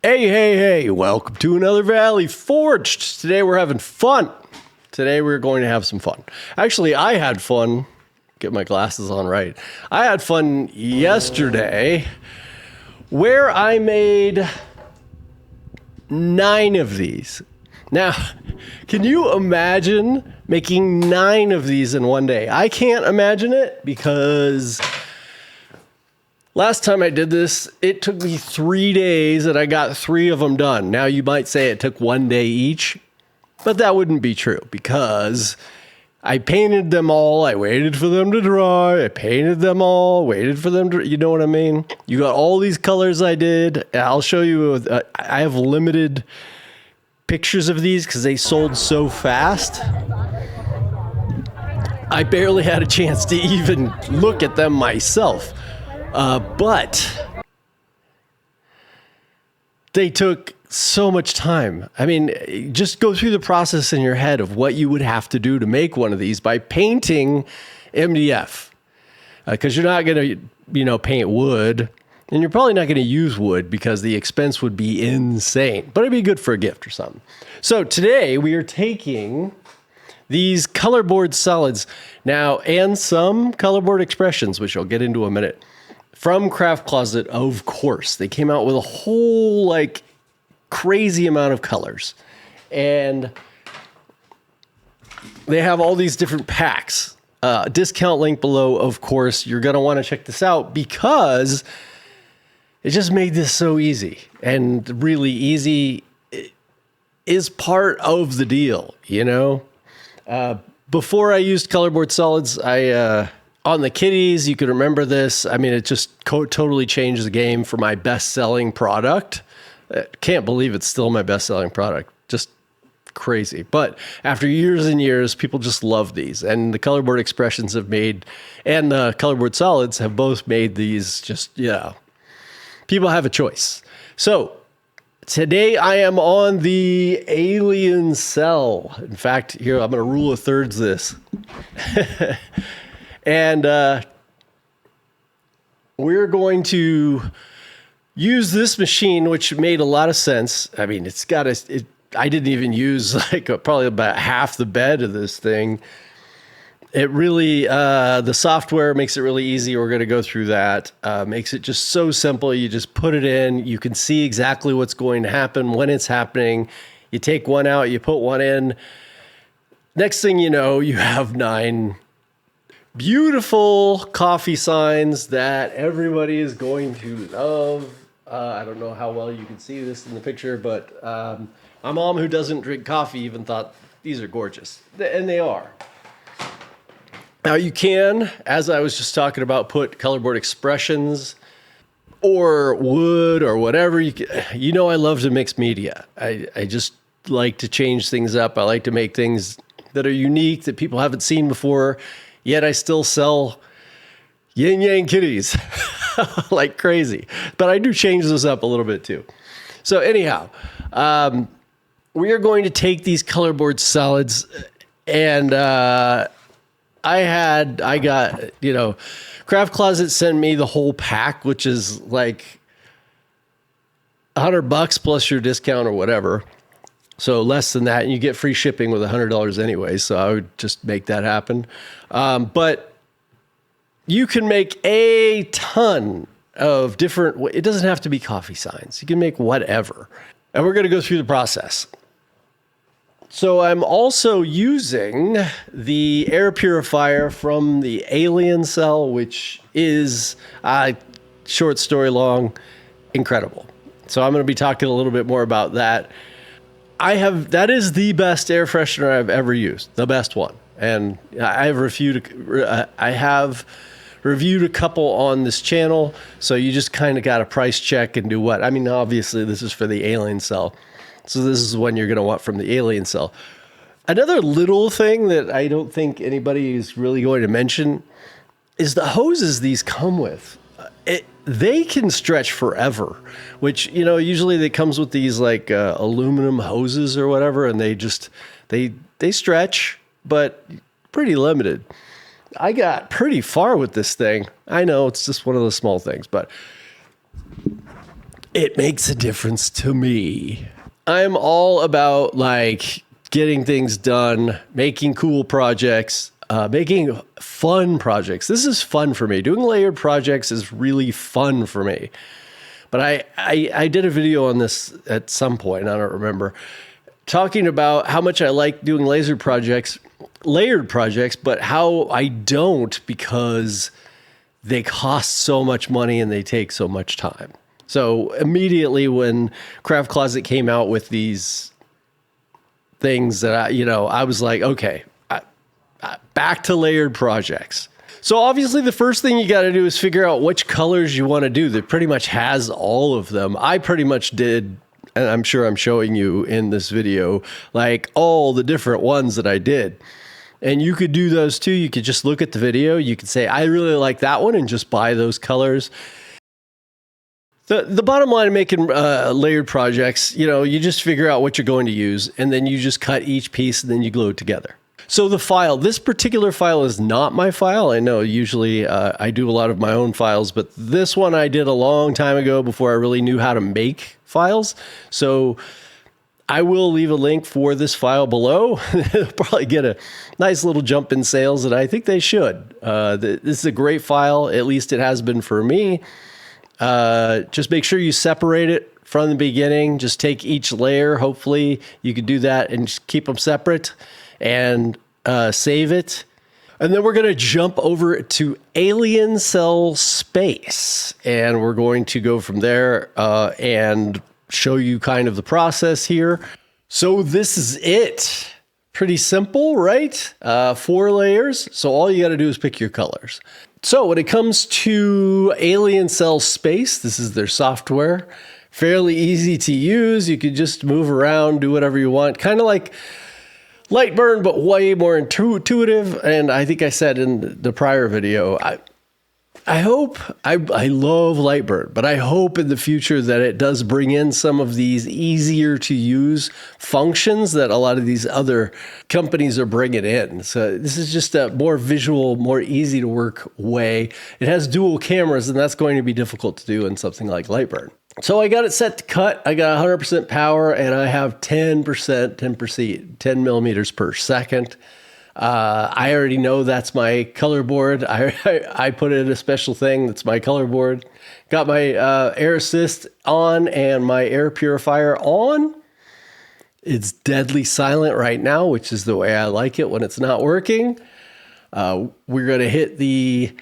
Hey, welcome to another Valley Forged. Today we're having fun. Today we're going to have some fun. Actually, I had fun. Get my glasses on right. I had fun yesterday where I made 9 of these. Now, can you imagine making 9 of these in one day? I can't imagine it because last time I did this, it took me 3 days and I got 3 of them done. Now you might say it took 1 day each, but that wouldn't be true because I painted them all. I waited for them to dry. I painted them all, waited for them to, you know what I mean? You got all these colors I did. I'll show you. I have limited pictures of these because they sold so fast. I barely had a chance to even look at them myself. But they took so much time. I mean, just go through the process in your head of what you would have to do to make one of these by painting MDF. Because you're not going to, paint wood, and you're probably not going to use wood because the expense would be insane. But it'd be good for a gift or something. So today we are taking these colorboard solids now and some colorboard expressions, which I'll get into in a minute. From Craft Closet, of course. They came out with a whole, crazy amount of colors. And they have all these different packs. Discount link below, of course. You're going to want to check this out because it just made this so easy. And really easy is part of the deal, Before I used colorboard solids, on the kitties, you could remember this. I mean, it just totally changed the game for my best-selling product. I can't believe it's still my best-selling product. Just crazy. But after years and years, people just love these. And the colorboard expressions have made, and the colorboard solids have both made these just, people have a choice. So today I am on the Aliencell. In fact, here, I'm going to rule of thirds this. And we're going to use this machine, which made a lot of sense. I mean, I didn't even use probably about half the bed of this thing. It really, the software makes it really easy. We're going to go through that. Makes it just so simple. You just put it in. You can see exactly what's going to happen when it's happening. You take one out, you put one in. Next thing you know, you have 9 beautiful coffee signs that everybody is going to love. I don't know how well you can see this in the picture, but my mom, who doesn't drink coffee, even thought these are gorgeous. And they are. Now you can, as I was just talking about, put colorboard expressions or wood or whatever. I love to mix media. I just like to change things up. I like to make things that are unique that people haven't seen before. Yet I still sell yin yang kitties like crazy. But I do change those up a little bit too. So anyhow, we are going to take these colorboard solids, and I got, Craft Closet sent me the whole pack, which is like $100 plus your discount or whatever. So less than that, and you get free shipping with $100 anyway. So I would just make that happen. But you can make a ton of different, it doesn't have to be coffee signs. You can make whatever. And we're going to go through the process. So I'm also using the air purifier from the Aliencell, which is, short story long, incredible. So I'm going to be talking a little bit more about that. That is the best air freshener I've ever used, the best one. And I have reviewed a couple on this channel. So you just kind of got to price check and do what? I mean, obviously this is for the Aliencell. So this is one you're going to want from the Aliencell. Another little thing that I don't think anybody is really going to mention is the hoses these come with. They can stretch forever, which, usually they comes with these aluminum hoses or whatever, and they stretch, but pretty limited. I got pretty far with this thing. I know it's just one of those small things, but it makes a difference to me. I'm all about like getting things done, making cool projects, making fun projects. This is fun for me. Doing layered projects is really fun for me. But I did a video on this at some point, I don't remember, talking about how much I like doing layered projects, but how I don't because they cost so much money and they take so much time. So immediately when Craft Closet came out with these things that I was like, okay, back to layered projects. So obviously the first thing you got to do is figure out which colors you want to do. That pretty much has all of them. I pretty much did, and I'm sure I'm showing you in this video, like all the different ones that I did. And you could do those too. You could just look at the video. You could say, I really like that one, and just buy those colors. The bottom line of making layered projects, you just figure out what you're going to use, and then you just cut each piece and then you glue it together. So the file, this particular file is not my file. I know usually I do a lot of my own files, but this one I did a long time ago before I really knew how to make files. So I will leave a link for this file below. They'll probably get a nice little jump in sales, and I think they should. This is a great file. At least it has been for me. Just make sure you separate it from the beginning. Just take each layer. Hopefully you could do that and just keep them separate and save it. And then we're going to jump over to Aliencell Space, and we're going to go from there and show you kind of the process here. So this is it. Pretty simple, right? 4 layers. So all you got to do is pick your colors. So when it comes to Aliencell Space, this is their software. Fairly easy to use. You could just move around, do whatever you want. Kind of like Lightburn, but way more intuitive. And I think I said in the prior video, I hope, I love Lightburn, but I hope in the future that it does bring in some of these easier to use functions that a lot of these other companies are bringing in. So this is just a more visual, more easy to work way. It has dual cameras, and that's going to be difficult to do in something like Lightburn. So I got it set to cut. I got 100% power, and I have 10 millimeters per second. I already know that's my color board. I put in a special thing that's my color board. Got my air assist on and my air purifier on. It's deadly silent right now, which is the way I like it when it's not working. We're going to hit the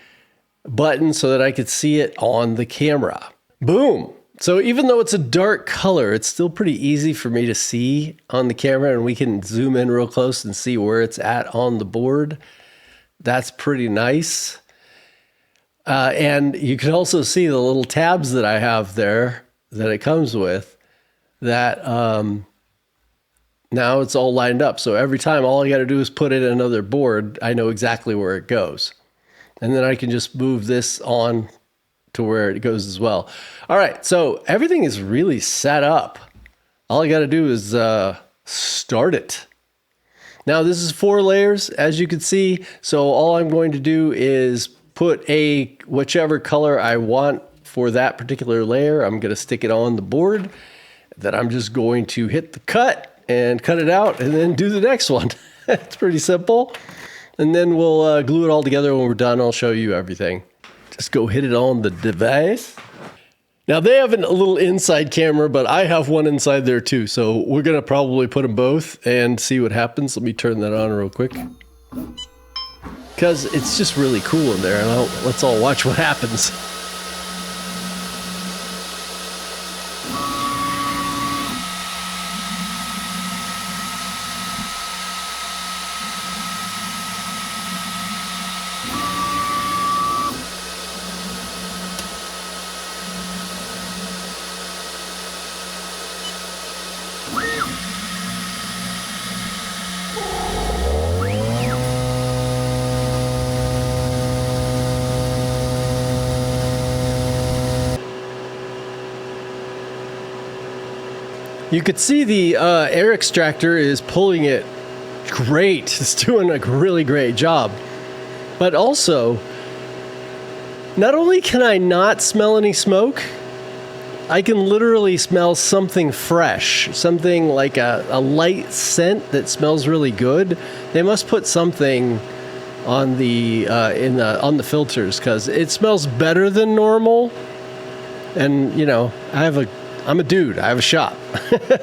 button so that I could see it on the camera. Boom. So even though it's a dark color, it's still pretty easy for me to see on the camera, and we can zoom in real close and see where it's at on the board. That's pretty nice. And you can also see the little tabs that I have there that it comes with that now it's all lined up. So every time, all I got to do is put in another board, I know exactly where it goes. And then I can just move this on to where it goes as well. All right, so everything is really set up. All I got to do is start it. Now this is 4 layers, as you can see. So all I'm going to do is put whichever color I want for that particular layer. I'm going to stick it on the board. Then I'm just going to hit the cut and cut it out, and then do the next one. It's pretty simple. And then we'll glue it all together. When we're done, I'll show you everything. Just go hit it on the device. Now they have a little inside camera, but I have one inside there too. So we're going to probably put them both and see what happens. Let me turn that on real quick, because it's just really cool in there. And let's all watch what happens. You could see the air extractor is pulling it great. It's doing a really great job. But also, not only can I not smell any smoke, I can literally smell something fresh, something like a light scent that smells really good. They must put something on the on the filters because it smells better than normal. And you know, I'm a dude. I have a shop.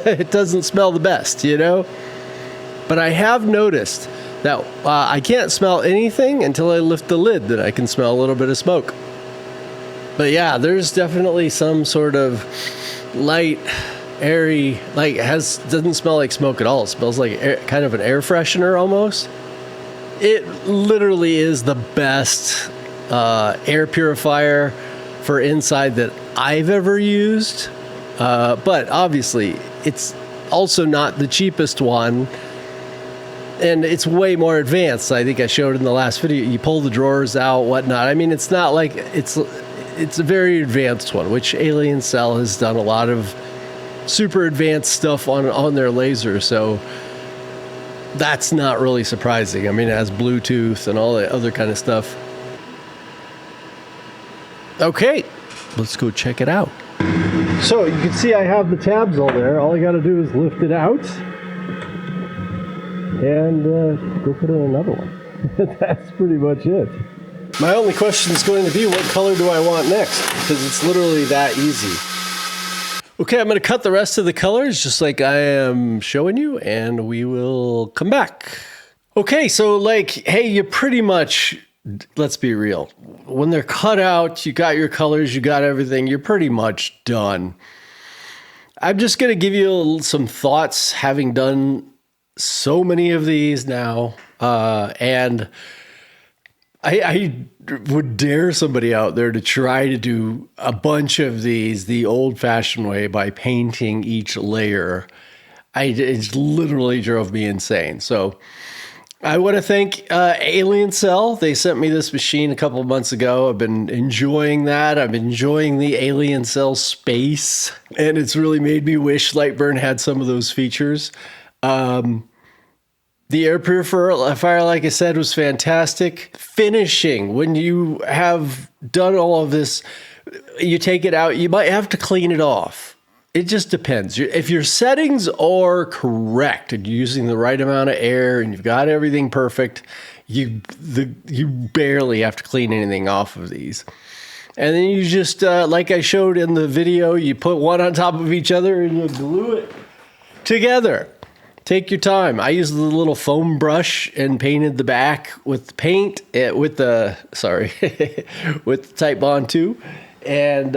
It doesn't smell the best, you know. But I have noticed that I can't smell anything until I lift the lid. Then I can smell a little bit of smoke. But yeah, there's definitely some sort of light, airy, like doesn't smell like smoke at all. It smells like kind of an air freshener almost. It literally is the best air purifier for inside that I've ever used. But obviously, it's also not the cheapest one. And it's way more advanced. I think I showed in the last video. You pull the drawers out, whatnot. I mean, it's not like it's a very advanced one, which Aliencell has done a lot of super advanced stuff on their laser. So that's not really surprising. I mean, it has Bluetooth and all that other kind of stuff. Okay, let's go check it out. So you can see I have the tabs all there. All I got to do is lift it out and go put in another one. That's pretty much it. My only question is going to be, what color do I want next? Because it's literally that easy. Okay, I'm going to cut the rest of the colors just like I am showing you, and we will come back. Okay, so like, hey, you pretty much, let's be real. When they're cut out, you got your colors, you got everything, you're pretty much done. I'm just going to give you some thoughts, having done so many of these now, and I would dare somebody out there to try to do a bunch of these the old-fashioned way by painting each layer. It literally drove me insane. So I want to thank Aliencell. They sent me this machine a couple of months ago. I've been enjoying that. I'm enjoying the Aliencell space, and it's really made me wish Lightburn had some of those features. The air purifier, like I said, was fantastic. Finishing, when you have done all of this, you take it out, you might have to clean it off. It just depends. If your settings are correct and you're using the right amount of air and you've got everything perfect, you barely have to clean anything off of these. And then you just, like I showed in the video, you put one on top of each other and you glue it together. Take your time. I used the little foam brush and painted the back with paint, with the Titebond 2. And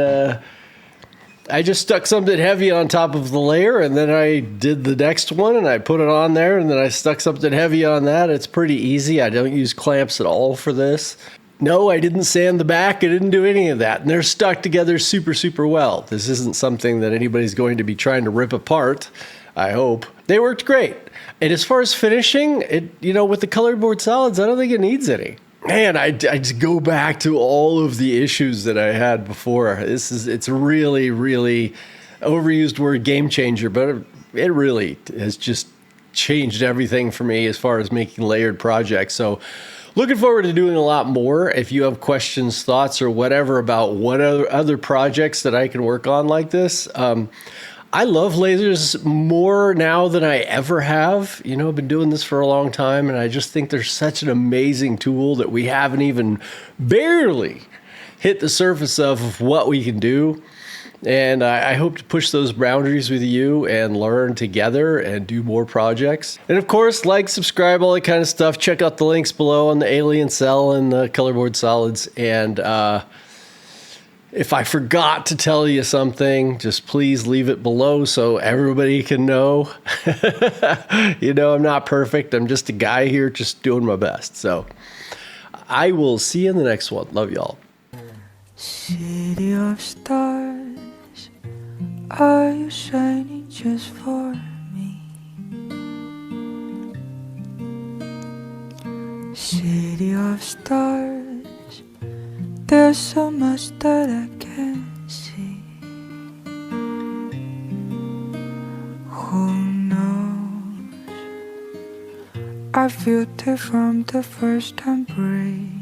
I just stuck something heavy on top of the layer, and then I did the next one and I put it on there, and then I stuck something heavy on that. It's pretty easy. I don't use clamps at all for this. No, I didn't sand the back. I didn't do any of that. And they're stuck together super, super well. This isn't something that anybody's going to be trying to rip apart, I hope. They worked great. And as far as finishing, with the colorboard solids, I don't think it needs any. Man, I just go back to all of the issues that I had before. It's really, really overused word, game changer, but it really has just changed everything for me as far as making layered projects. So looking forward to doing a lot more. If you have questions, thoughts, or whatever about what other projects that I can work on like this, I love lasers more now than I ever have. I've been doing this for a long time, and I just think they're such an amazing tool that we haven't even barely hit the surface of what we can do. And I hope to push those boundaries with you and learn together and do more projects. And of course, like, subscribe, all that kind of stuff. Check out the links below on the Aliencell and the colorboard solids. And if I forgot to tell you something, just please leave it below so everybody can know. I'm not perfect. I'm just a guy here just doing my best. So I will see you in the next one. Love y'all. City of stars, are you shining just for me? City of stars, there's so much that I can't see. Who knows? I felt it from the first embrace.